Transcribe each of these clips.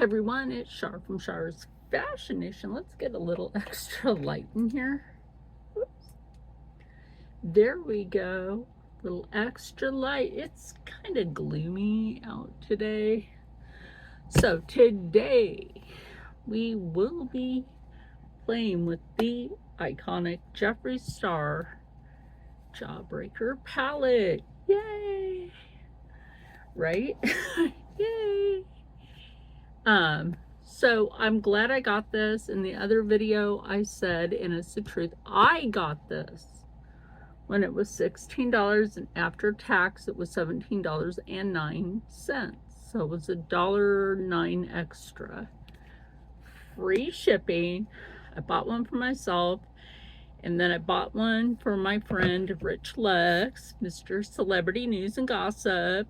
Hey everyone, it's Shar from Shar's Fashion Nation. Let's get a little extra light in here. Oops. There we go. A little extra light. It's kind of gloomy out today. So today we will be playing with the iconic Jeffree Star Jawbreaker palette. Yay! Right? Yay! So I'm glad I got this. In the other video I said, and it's the truth, I got this when it was $16 and after tax it was $17.09. So it was $1.09 extra. Free shipping. I bought one for myself and then I bought one for my friend Rich Lex, Mr. Celebrity News and Gossip.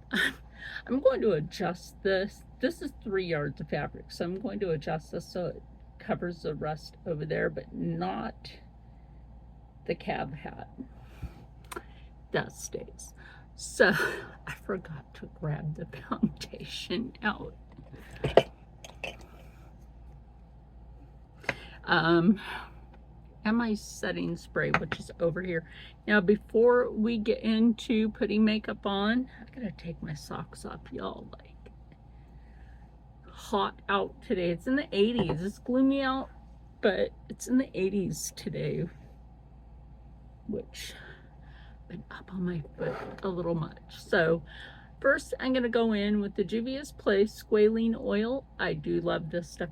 I'm going to adjust this. This is 3 yards of fabric, so I'm going to adjust this so it covers the rest over there, but not the cab hat. That stays. So I forgot to grab the foundation out. And my setting spray, which is over here. Now, before we get into putting makeup on, I gotta take my socks off, y'all. Like, hot out today. It's in the 80s. It's gloomy out, but it's in the 80s today, which I've been up on my foot a little much. So first I'm gonna go in with the Juvia's Place squalene oil. I do love this stuff.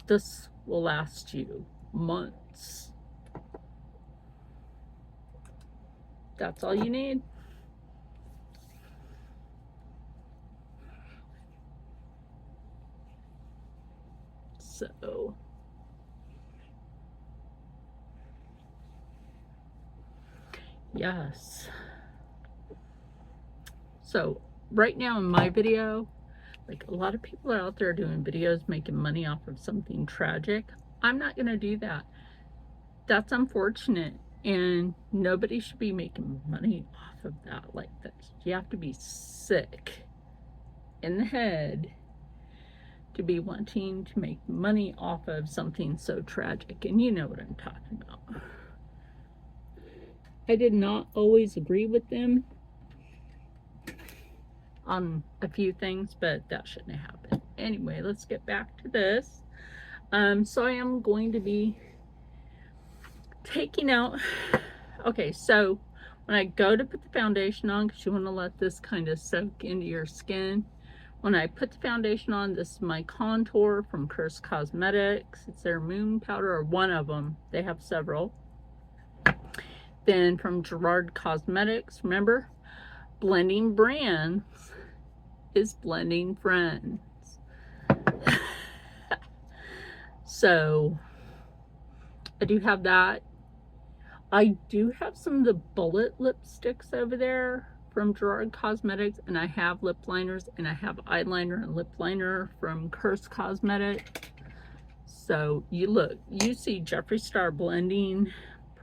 This will last you months. That's all you need. So yes. So right now in my video, like a lot of people are out there doing videos making money off of something tragic. I'm not gonna do that. That's unfortunate, and nobody should be making money off of that like this. You have to be sick in the head to be wanting to make money off of something so tragic, and you know what I'm talking about. I did not always agree with them on a few things, but that shouldn't have happened. Anyway, let's get back to this. So I am going to be taking out, okay, so when I go to put the foundation on, because you want to let this kind of soak into your skin, when I put the foundation on, this is my contour from Curse Cosmetics. It's their moon powder, or one of them. They have several. Then from Gerard Cosmetics, remember, blending brands is blending friends. So I do have that. I do have some of the bullet lipsticks over there from Gerard Cosmetics, and I have lip liners, and I have eyeliner and lip liner from Curse Cosmetics. So you look, you see Jeffree Star blending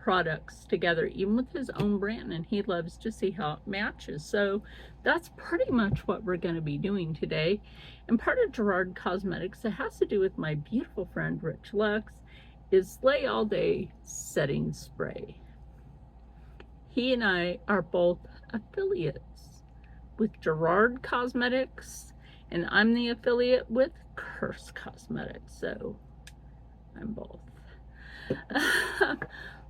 products together, even with his own brand, and he loves to see how it matches. So that's pretty much what we're going to be doing today. And part of Gerard Cosmetics that has to do with my beautiful friend Rich Lex is Slay All Day setting spray. He and I are both affiliates with Gerard Cosmetics, and I'm the affiliate with Curse Cosmetics, so I'm both.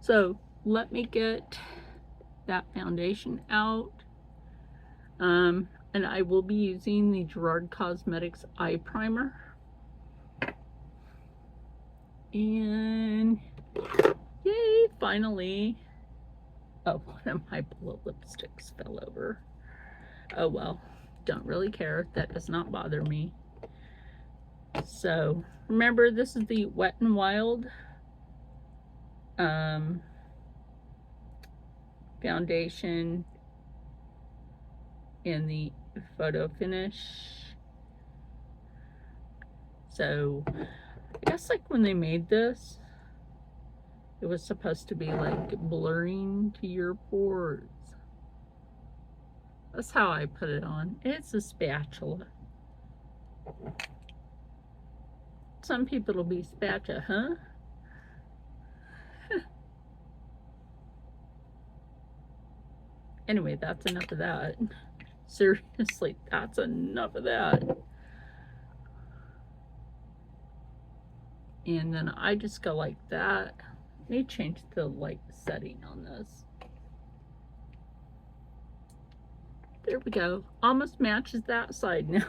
So let me get that foundation out, and I will be using the Gerard Cosmetics eye primer. And yay, finally. Oh, one of my bullet lipsticks fell over. Oh well, don't really care. That does not bother me. So remember, this is the Wet n Wild foundation in the photo finish. So I guess like when they made this, it was supposed to be like blurring to your pores. That's how I put it on. It's a spatula. Some people will be spatcha, huh? Anyway, that's enough of that. Seriously, that's enough of that. And then I just go like that. Let me change the light setting on this. There we go. Almost matches that side now.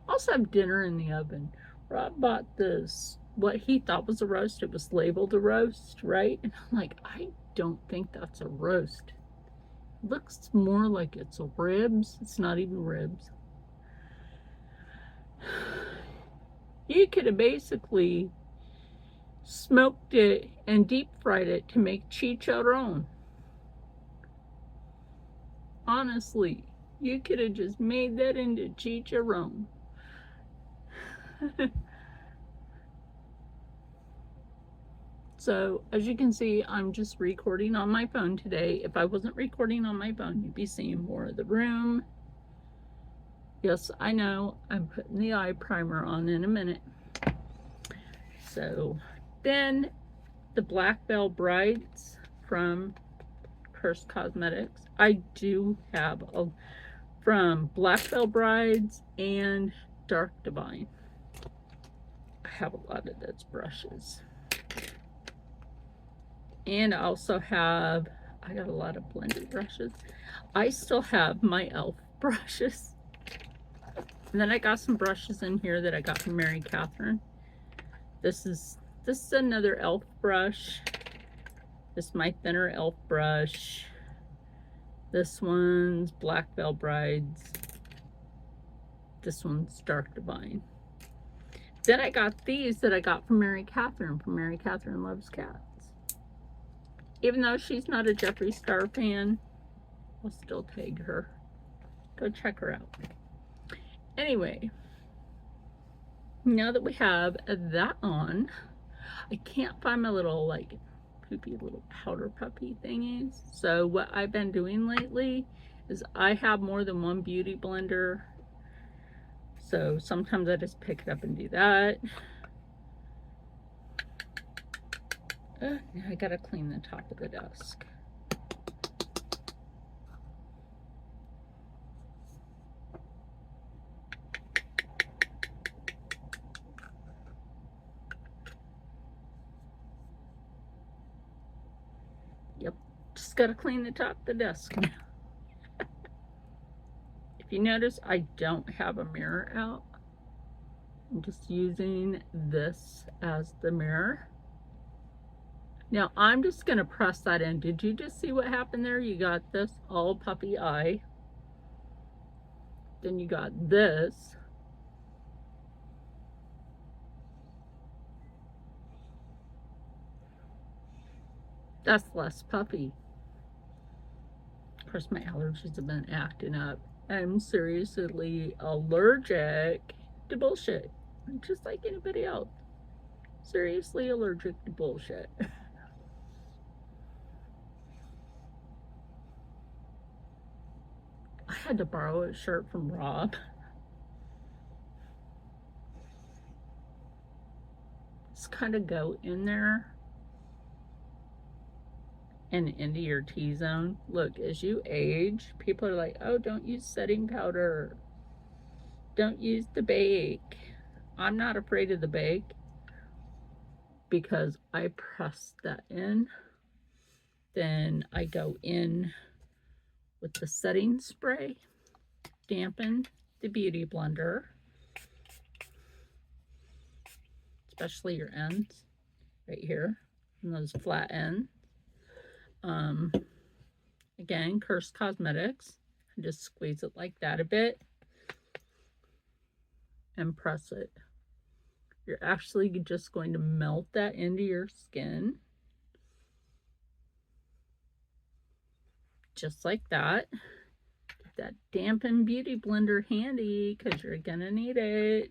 Also have dinner in the oven. Rob bought this, what he thought was a roast. It was labeled a roast, right? And I'm like, I don't think that's a roast. It looks more like it's a ribs. It's not even ribs. You could have basically smoked it and deep fried it to make chicharron. Honestly, you could have just made that into chicharron. So as you can see, I'm just recording on my phone today. If I wasn't recording on my phone, you'd be seeing more of the room. Yes, I know, I'm putting the eye primer on in a minute. So then the Black Veil Brides from Cursed Cosmetics. I do have a from Black Veil Brides and Dark Divine. I have a lot of those brushes. And I also have, I got a lot of blended brushes. I still have my e.l.f. brushes. And then I got some brushes in here that I got from Mary Catherine. This is another e.l.f. brush. This is my thinner e.l.f. brush. This one's Black Veil Brides. This one's Dark Divine. Then I got these that I got from Mary Catherine, from Mary Catherine Loves Cats. Even though she's not a Jeffree Star fan, I'll still tag her. Go check her out. Anyway, now that we have that on, I can't find my little like poopy little powder puppy thingies. So what I've been doing lately is I have more than one beauty blender. So sometimes I just pick it up and do that. Now I gotta clean the top of the desk. Yep, just gotta clean the top of the desk now. If you notice, I don't have a mirror out. I'm just using this as the mirror. Now I'm just gonna press that in. Did you just see what happened there? You got this all puppy eye. Then you got this. That's less puppy. Of course, my allergies have been acting up. I'm seriously allergic to bullshit, just like anybody else. Seriously allergic to bullshit. I had to borrow a shirt from Rob. Just kind of go in there and into your T-zone. Look, as you age, people are like, oh, don't use setting powder. Don't use the bake. I'm not afraid of the bake because I press that in. Then I go in with the setting spray, dampen the beauty blender, especially your ends right here, and those flat ends. Again, Cursed Cosmetics. Just squeeze it like that a bit and press it. You're actually just going to melt that into your skin. Just like that. Get that dampened beauty blender handy because you're gonna need it.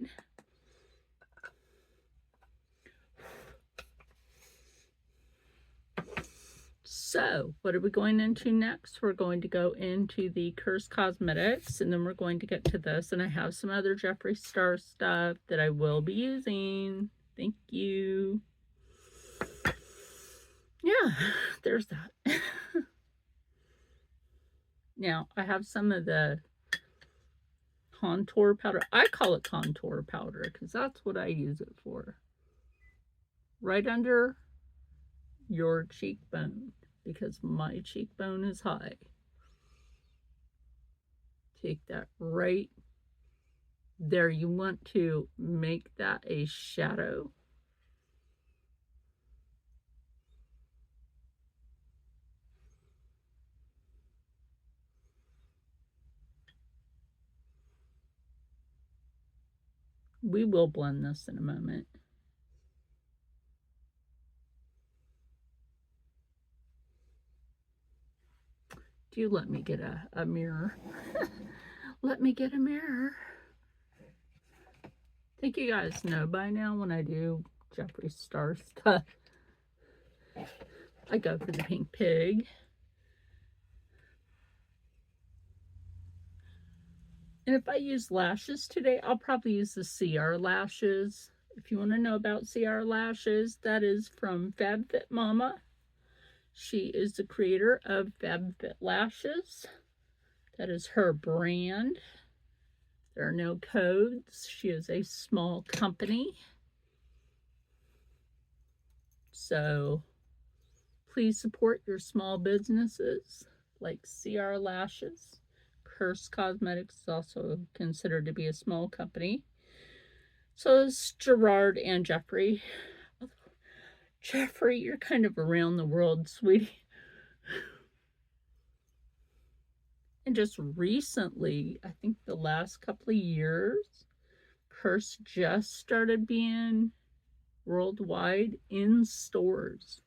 So, what are we going into next? We're going to go into the Curse Cosmetics, and then we're going to get to this. And I have some other Jeffree Star stuff that I will be using. Thank you. Yeah, there's that. Now, I have some of the contour powder. I call it contour powder because that's what I use it for. Right under your cheekbone, because my cheekbone is high. Take that right there. You want to make that a shadow. We will blend this in a moment. Do let me get a mirror. Let me get a mirror. I think you guys know by now when I do Jeffree Star stuff, I go for the pink pig. And if I use lashes today, I'll probably use the CR lashes. If you want to know about CR lashes, that is from FabFitMama. She is the creator of FabFit Lashes. That is her brand. There are no codes. She is a small company. So please support your small businesses like CR Lashes. Curse Cosmetics is also considered to be a small company. So is Gerard and Jeffree. Jeffree, you're kind of around the world, sweetie. And just recently, I think the last couple of years, Curse just started being worldwide in stores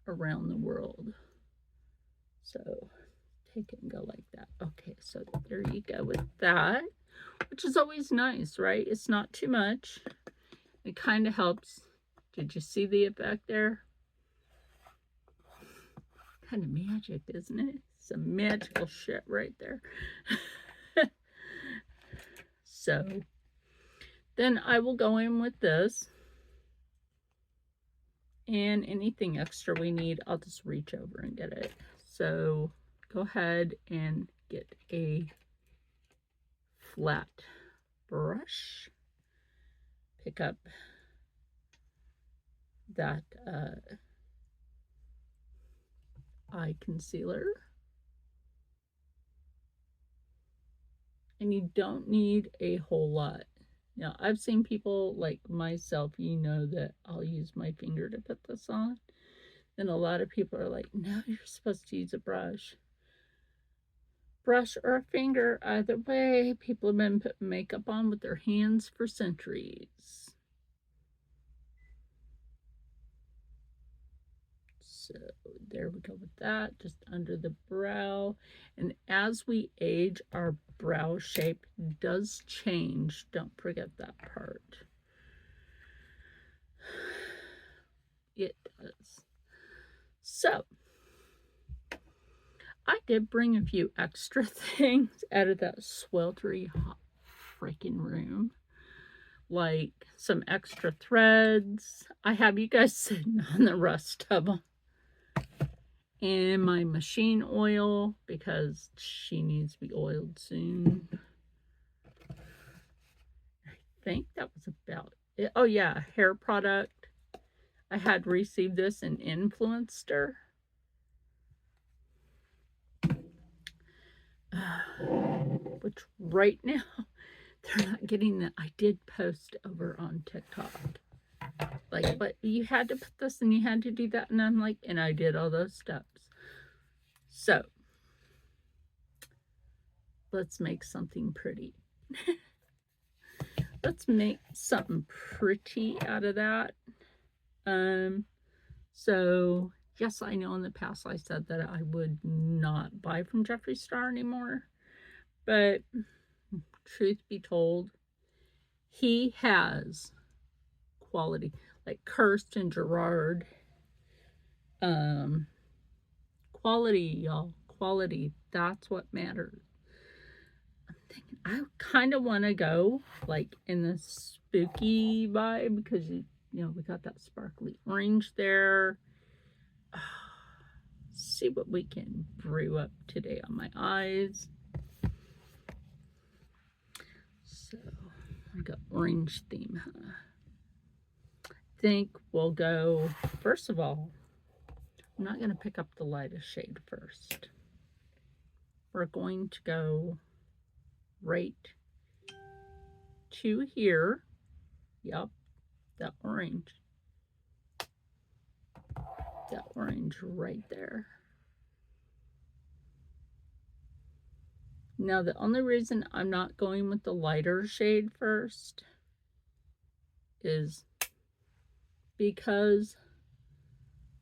around the world. So take it and go like that. Okay, so there you go with that, which is always nice, right? It's not too much. It kind of helps. Did you see the effect there? Kind of magic, isn't it? Some magical shit right there. So then I will go in with this. And anything extra we need, I'll just reach over and get it. So go ahead and get a flat brush. Pick up that eye concealer. And you don't need a whole lot. Now, I've seen people like myself, you know that I'll use my finger to put this on. And a lot of people are like, no, you're supposed to use a brush. Brush or a finger, either way. People have been putting makeup on with their hands for centuries. So there we go with that, just under the brow. And as we age, our brow shape does change. Don't forget that part. It does. So I did bring a few extra things out of that sweltery hot freaking room. Like some extra threads. I have you guys sitting on the rest of them. And my machine oil, because she needs to be oiled soon. I think that was about it. Oh yeah, hair product. I had received this and influenced her. Which right now, they're not getting that. I did post over on TikTok. Like, but you had to put this and you had to do that. And I'm like, and I did all those steps. So, let's make something pretty. Let's make something pretty out of that. So yes, I know in the past I said that I would not buy from Jeffree Star anymore, but truth be told, he has quality. Like Kirst and Gerard, quality, y'all. Quality. That's what matters. I'm thinking I kind of want to go like in the spooky vibe because you know we got that sparkly orange there. See what we can brew up today on my eyes. So I got orange theme, huh? Think we'll go, first of all, I'm not going to pick up the lightest shade first. We're going to go right to here. Yep, that orange. That orange right there. Now, the only reason I'm not going with the lighter shade first is because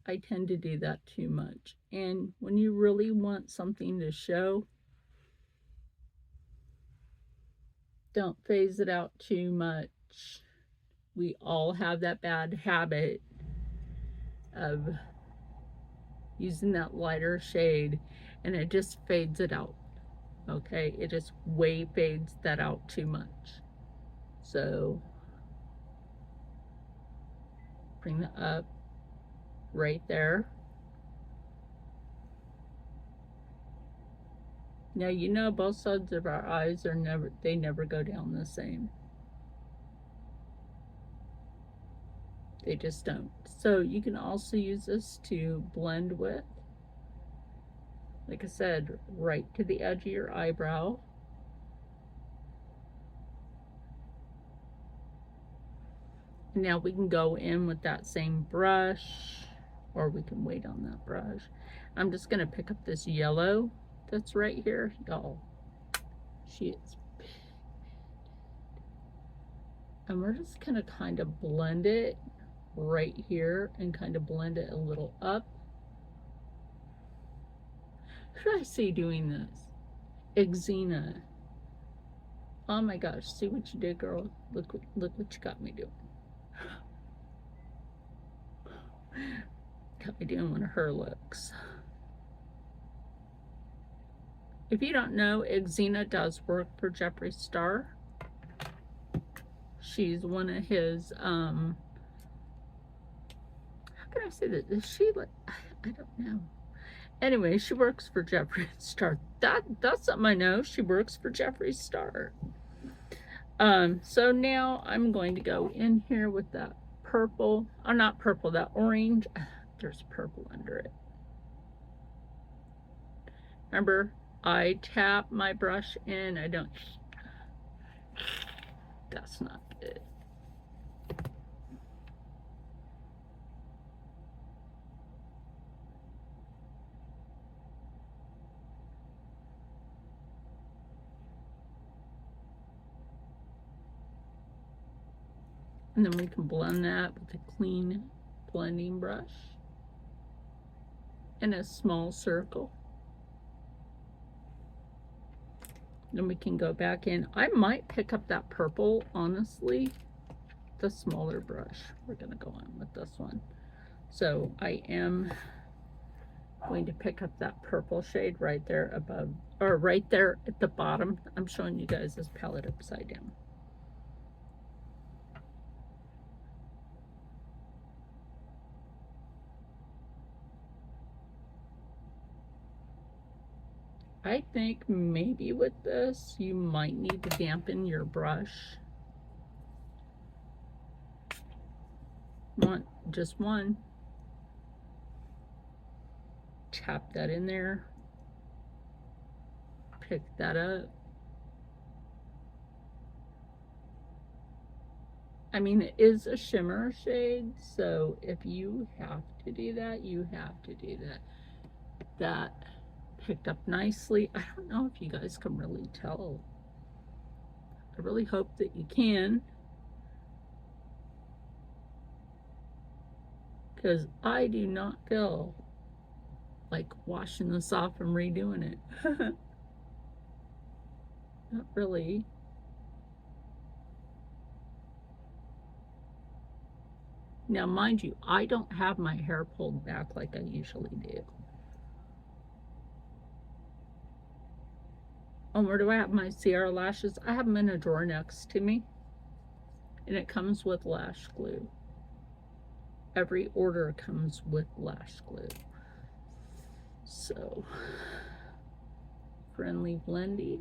I tend to do that too much. And when you really want something to show, don't phase it out too much. We all have that bad habit of using that lighter shade and it just fades it out. Okay, it just way fades that out too much. So bring that up right there. Now you know both sides of our eyes are never go down the same. They just don't. So you can also use this to blend with, like I said, right to the edge of your eyebrow. Now we can go in with that same brush, or we can wait on that brush. I'm just gonna pick up this yellow that's right here. Y'all, she is big. And we're just gonna kind of blend it right here and kind of blend it a little up. Who should I see doing this? Exena. Oh my gosh, see what you did, girl. Look what you got me doing. Got me doing one of her looks. If you don't know, Exena does work for Jeffree Star. She's one of his, how can I say that? Is she like, I don't know. Anyway, she works for Jeffree Star. That's something I know. She works for Jeffree Star. So now I'm going to go in here with that purple, or not purple, that orange. There's purple under it. Remember, I tap my brush in. I don't. That's not good. And then we can blend that with a clean blending brush in a small circle. Then we can go back in. I might pick up that purple, honestly, the smaller brush. We're gonna go in with this one. So I am going to pick up that purple shade right there above, or right there at the bottom. I'm showing you guys this palette upside down. I think maybe with this, you might need to dampen your brush. Just one. Tap that in there. Pick that up. I mean, it is a shimmer shade, so if you have to do that, you have to do that. That picked up nicely. I don't know if you guys can really tell. I really hope that you can, because I do not feel like washing this off and redoing it. Not really. Now, mind you, I don't have my hair pulled back like I usually do. Oh, where do I have my Sierra lashes? I have them in a drawer next to me. And it comes with lash glue. Every order comes with lash glue. So, friendly blendy.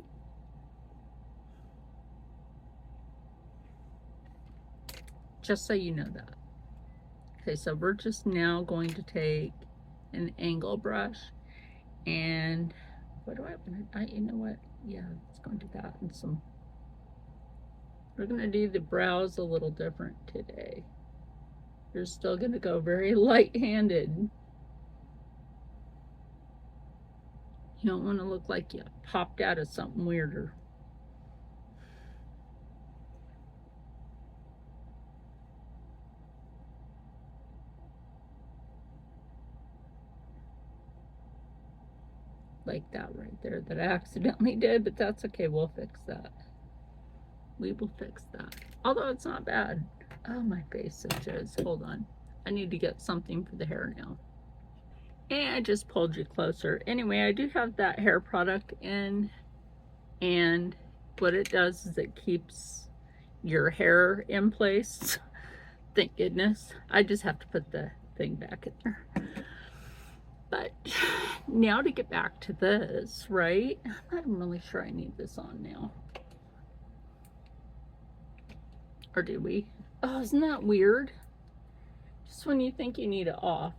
Just so you know that. Okay, so we're just now going to take an angle brush and what do I want to, you know what? Yeah, let's go and do that and some. We're going to do the brows a little different today. You're still going to go very light-handed. You don't want to look like you popped out of something weirder. Like that right there that I accidentally did, but that's okay. We'll fix that. We will fix that. Although it's not bad. Oh, my face itches. Hold on. I need to get something for the hair now. And I just pulled you closer. Anyway, I do have that hair product in, and what it does is it keeps your hair in place. Thank goodness. I just have to put the thing back in there. But now to get back to this, right? I'm not really sure I need this on now. Or do we? Oh, isn't that weird? Just when you think you need it off.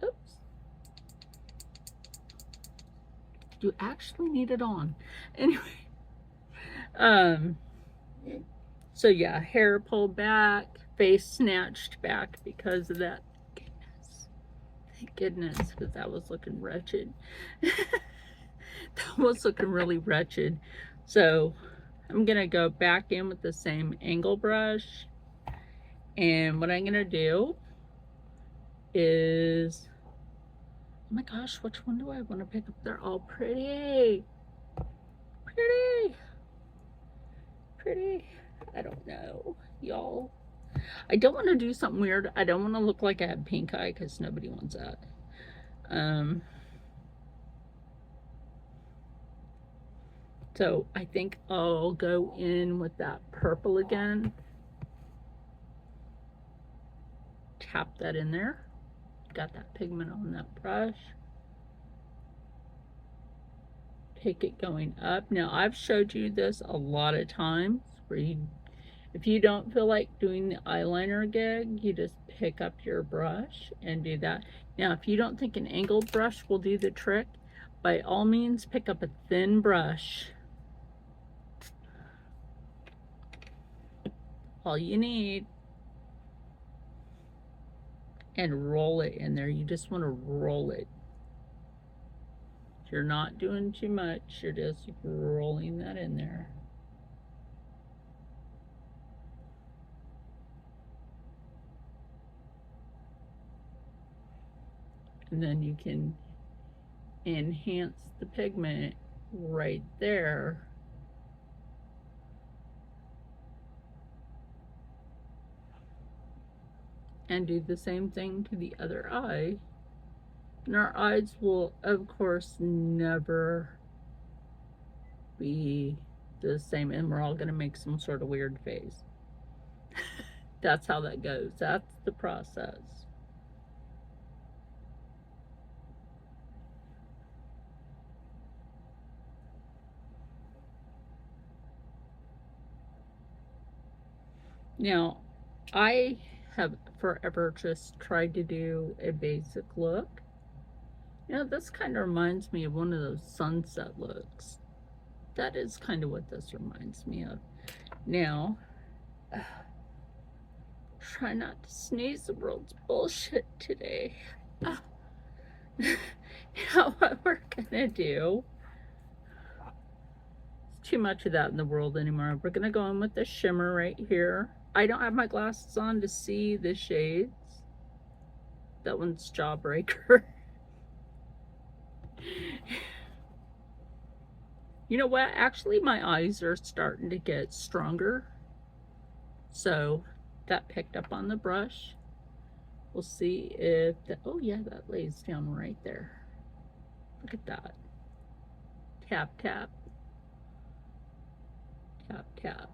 Oops. You actually need it on. Anyway. So yeah, hair pulled back, face snatched back because of that. Thank goodness, because that was looking wretched. That was looking really wretched. So I'm gonna go back in with the same angle brush, and what I'm gonna do is, oh my gosh, which one do I want to pick up? They're all pretty. Pretty. I don't know, y'all. I don't want to do something weird. I don't want to look like I have pink eye because nobody wants that. So I think I'll go in with that purple again. Tap that in there. Got that pigment on that brush. Take it going up. Now I've showed you this a lot of times where you, if you don't feel like doing the eyeliner gig, you just pick up your brush and do that. Now if you don't think an angled brush will do the trick, by all means pick up a thin brush. All you need. And roll it in there. You just want to roll it. You're not doing too much. You're just rolling that in there. And then you can enhance the pigment right there. And do the same thing to the other eye. And our eyes will, of course, never be the same, and we're all going to make some sort of weird face. That's how that goes. That's the process. Now, I have forever just tried to do a basic look. You know, this kind of reminds me of one of those sunset looks. That is kind of what this reminds me of. Now, try not to sneeze, the world's bullshit today. Now what we're gonna do, it's too much of that in the world anymore. We're gonna go in with the shimmer right here. I don't have my glasses on to see the shades. That one's Jawbreaker. You know what? Actually, my eyes are starting to get stronger. So that picked up on the brush. We'll see if the, oh yeah, that lays down right there. Look at that. tap, tap, tap, tap.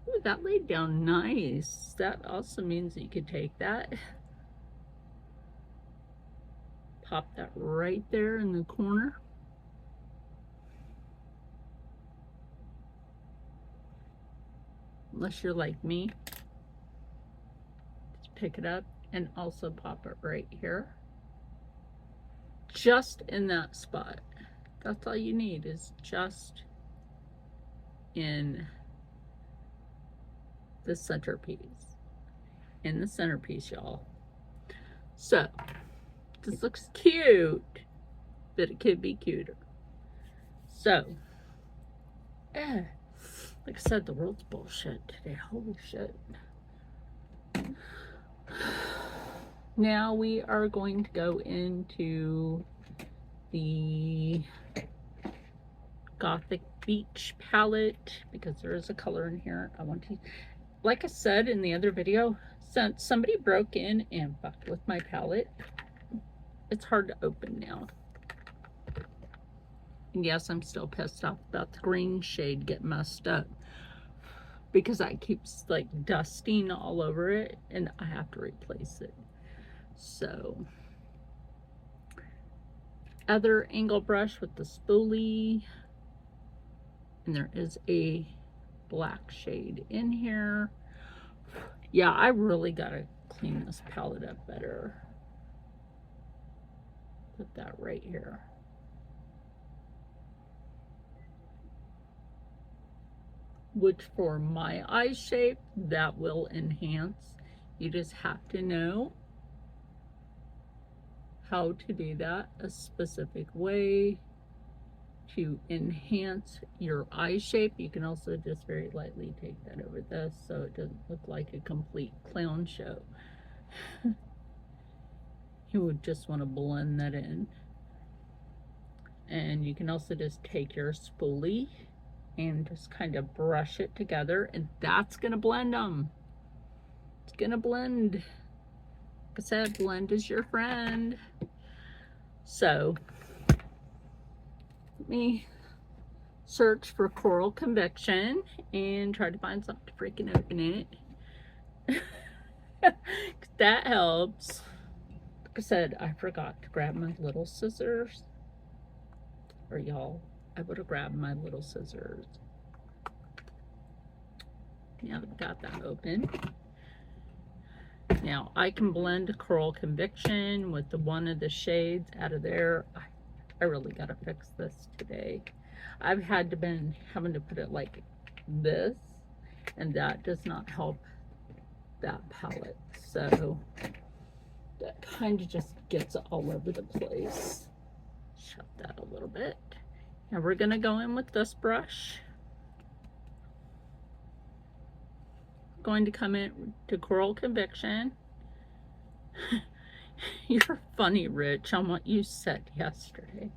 Ooh, that laid down nice. That also means that you could take that, pop that right there in the corner. Unless you're like me, just pick it up and also pop it right here. Just in that spot. That's all you need, is just in the centerpiece. In the centerpiece, y'all. So, this looks cute, but it could be cuter. So, like I said, the world's bullshit today. Holy shit. Now we are going to go into the Gothic Beach palette, because there is a color in here I want to, like I said in the other video, since somebody broke in and fucked with my palette, it's hard to open now. And yes, I'm still pissed off about the green shade getting messed up, because I keep like dusting all over it and I have to replace it. So, other angle brush with the spoolie, and there is a black shade in here. Yeah, I really gotta clean this palette up better. Put that right here. Which for my eye shape, that will enhance. You just have to know how to do that a specific way to enhance your eye shape. You can also just very lightly take that over this so it doesn't look like a complete clown show. You would just want to blend that in. And you can also just take your spoolie and just kind of brush it together, and that's gonna blend them. It's gonna blend. Like I said, blend is your friend. So let me search for Coral Conviction and try to find something to freaking open it. That helps. Like I said, I forgot to grab my little scissors. Or y'all, I would have grabbed my little scissors. Now I've got that open. Now I can blend Coral Conviction with the one of the shades out of there. I really gotta fix this today. I've had to been having to put it like this, and that does not help that palette. So that kind of just gets all over the place. Shut that a little bit. Now we're gonna go in with this brush. Going to come in to Coral Conviction. You're funny, Rich, on what you said yesterday.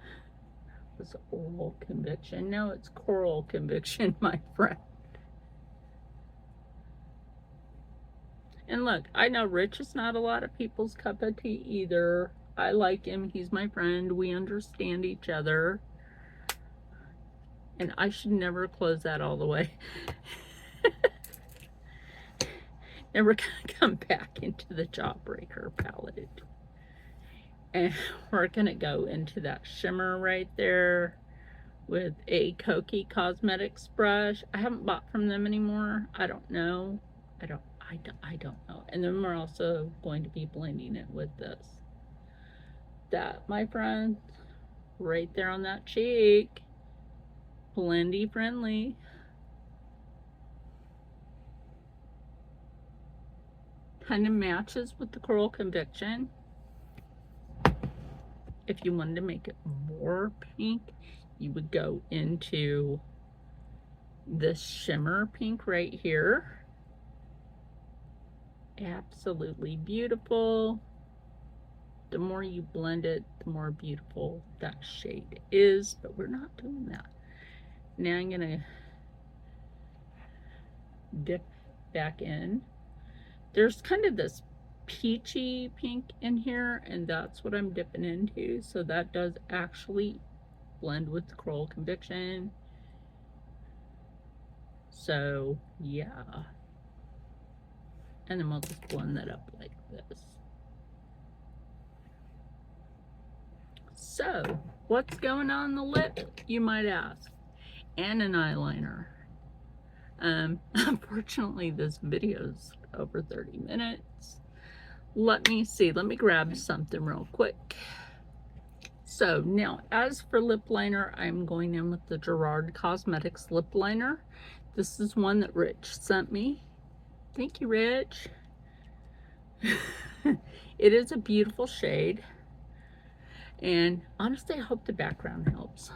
It was Oral Conviction. No, it's Coral Conviction, my friend. And look, I know Rich is not a lot of people's cup of tea either. I like him. He's my friend. We understand each other. And I should never close that all the way. Never gonna come back into the Jawbreaker palette. And we're gonna go into that shimmer right there with a Koki Cosmetics brush. I haven't bought from them anymore. I don't know. I don't know. And then we're also going to be blending it with this. That, my friends, right there on that cheek. Blendy friendly. Kind of matches with the Coral Conviction. If you wanted to make it more pink, you would go into this shimmer pink right here. Absolutely beautiful. The more you blend it, the more beautiful that shade is, but we're not doing that. Now I'm gonna dip back in. There's kind of this peachy pink in here, and that's what I'm dipping into. So that does actually blend with the Coral Conviction. So yeah. And then we'll just blend that up like this. So, what's going on the lip, you might ask? And an eyeliner. Unfortunately, this video's over 30 minutes. Let me see. Let me grab something real quick. So, now, as for lip liner, I'm going in with the Gerard Cosmetics lip liner. This is one that Rich sent me. Thank you, Rich. It is a beautiful shade. And honestly, I hope the background helps.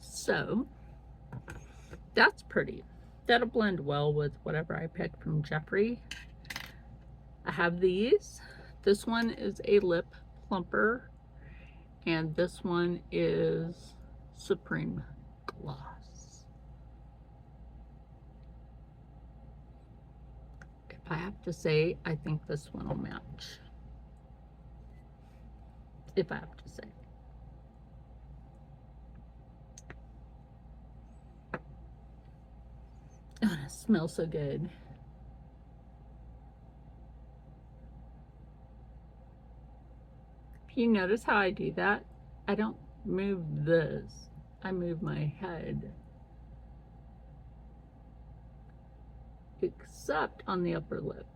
So, that's pretty. That'll blend well with whatever I picked from Jeffree. I have these. This one is a lip plumper, and this one is Supreme Gloss. If I have to say, I think this one will match. If I have to say. Oh, it smells so good. If you notice how I do that, I don't move this. I move my head. Except on the upper lip.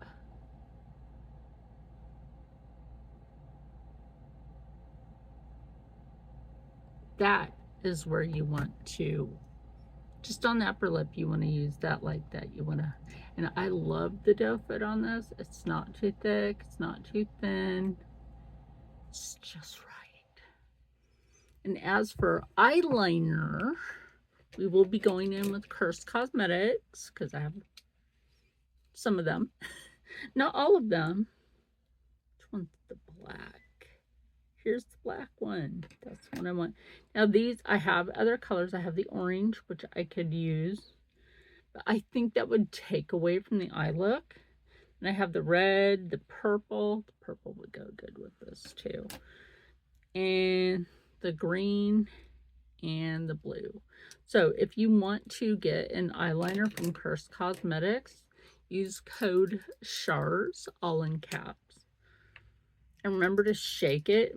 That is where you want to, just on the upper lip, you want to use that like that. You want to, and I love the doe foot on this. It's not too thick, it's not too thin. It's just right. And as for eyeliner, we will be going in with Cursed Cosmetics because I have some of them. Not all of them. Which one's the black? Here's the black one. That's what I want. Now these, I have other colors. I have the orange, which I could use. But I think that would take away from the eye look. And I have the red, the purple. The purple would go good with this too. And the green and the blue. So if you want to get an eyeliner from Cursed Cosmetics, use code SHARS, all in caps. And remember to shake it.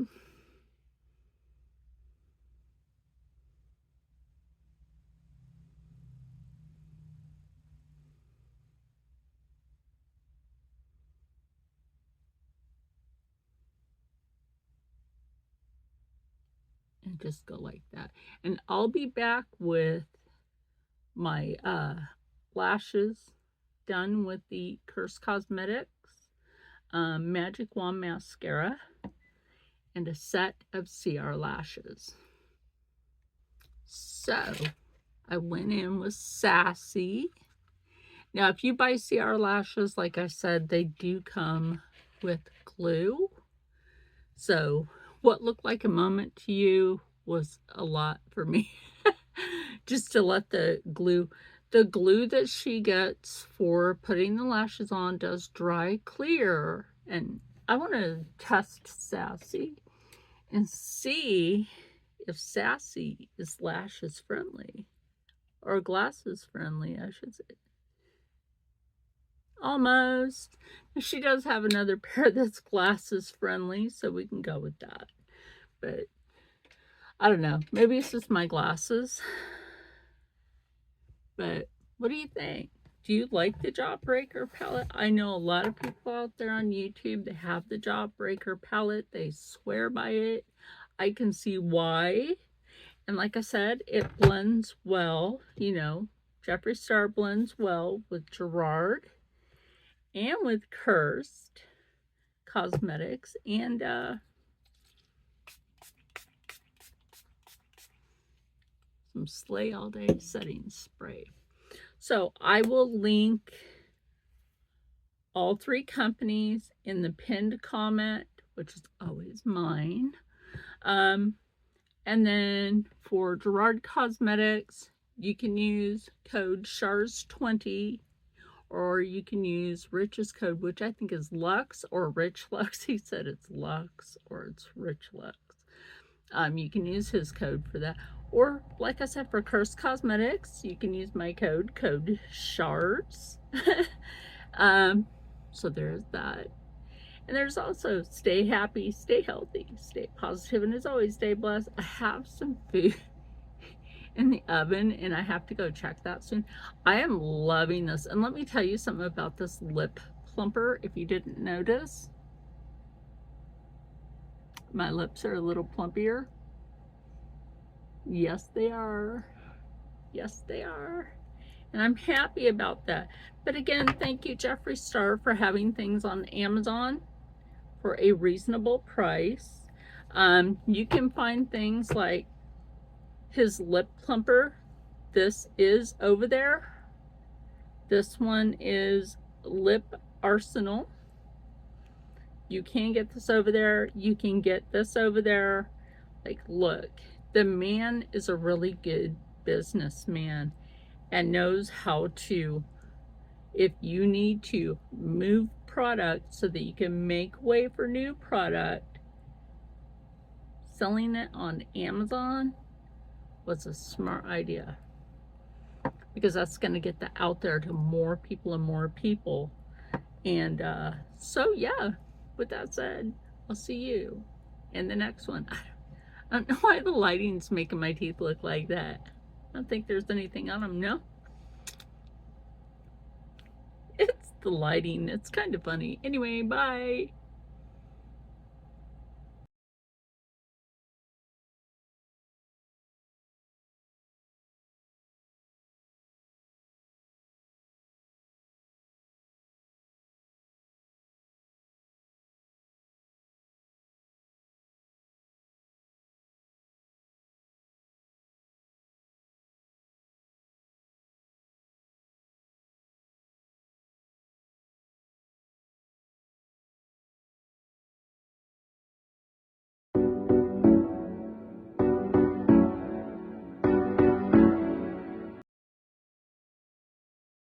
And just go like that. And I'll be back with my lashes done with the Cursed Cosmetics Magic Wand Mascara and a set of CR lashes. So I went in with Sassy. Now, if you buy CR lashes, like I said, they do come with glue. So what looked like a moment to you was a lot for me. Just to let the glue that she gets for putting the lashes on does dry clear. And I want to test Sassy and see if Sassy is lashes friendly, or glasses friendly, I should say. Almost. She does have another pair that's glasses friendly, so we can go with that. But I don't know. Maybe it's just my glasses. But what do you think? Do you like the Jawbreaker palette? I know a lot of people out there on YouTube, they have the Jawbreaker palette. They swear by it. I can see why. And like I said, it blends well. You know, Jeffree Star blends well with Gerard and with Cursed Cosmetics and some Slay All Day setting spray. So I will link all three companies in the pinned comment, which is always mine. And then for Gerard Cosmetics, you can use code SHARS20, or you can use Rich's code, which I think is Lux or Rich Lux. He said it's Lux or it's Rich Lux. You can use his code for that. Or, like I said, for Curse Cosmetics, you can use my code SHARS. So there's that. And there's also stay happy, stay healthy, stay positive, and as always, stay blessed. I have some food in the oven and I have to go check that soon. I am loving this. And let me tell you something about this lip plumper if you didn't notice. My lips are a little plumpier. Yes, they are. Yes, they are. And I'm happy about that. But again, thank you, Jeffree Star, for having things on Amazon for a reasonable price. You can find things like his lip plumper. This is over there. This one is Lip Arsenal. You can get this over there. You can get this over there. Like, look, the man is a really good businessman and knows how to, if you need to move product so that you can make way for new product, selling it on Amazon was a smart idea, because that's going to get that out there to more people and more people. And so yeah, with that said, I'll see you in the next one. I don't know why the lighting's making my teeth look like that. I don't think there's anything on them. No, it's the lighting. It's kind of funny. Anyway, bye.